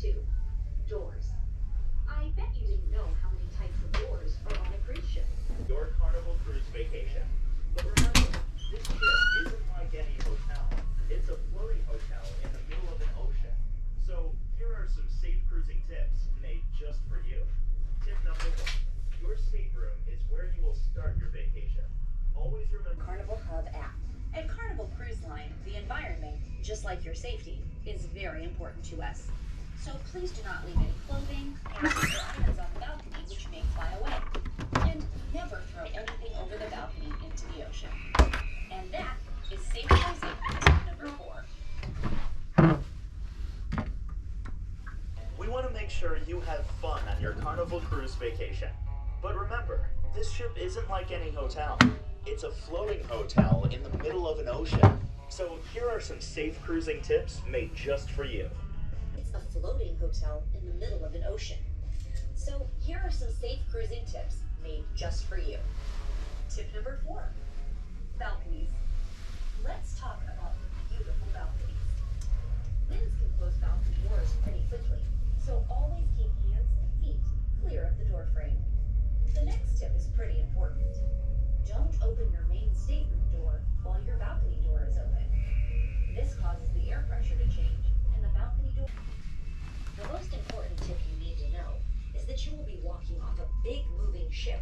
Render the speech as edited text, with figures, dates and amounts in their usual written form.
2. Doors. I bet you didn't know how many types of doors are on a cruise ship. Your Carnival Cruise vacation. But remember, this ship isn't like any hotel. It's a floating hotel in the middle of an ocean. So here are some safe cruising tips made just for you. Tip number 1. Your stateroom is where you will start your vacation. Always remember Carnival Hub app. At Carnival Cruise Line, the environment, just like your safety, is very important to us. So please do not leave any clothing, hats, or items on the balcony which may fly away. And never throw anything over the balcony into the ocean. And that is safe cruising tip number 4. we want to make sure you have fun on your Carnival Cruise vacation. But remember, this ship isn't like any hotel. It's a floating hotel in the middle of an ocean. So here are some safe cruising tips made just for you. It's a floating hotel in the middle of an ocean. So here are some safe cruising tips made just for you. Tip number 4, balconies. Let's talk about beautiful balconies. Winds can close balcony doors pretty quickly, so always keep hands and feet clear of the door frame. The next tip is pretty important. Don't open your main stateroom door while your balcony door is open. This causes the air pressure to change and the balcony door. The most important tip you need to know is that you will be walking off a big moving ship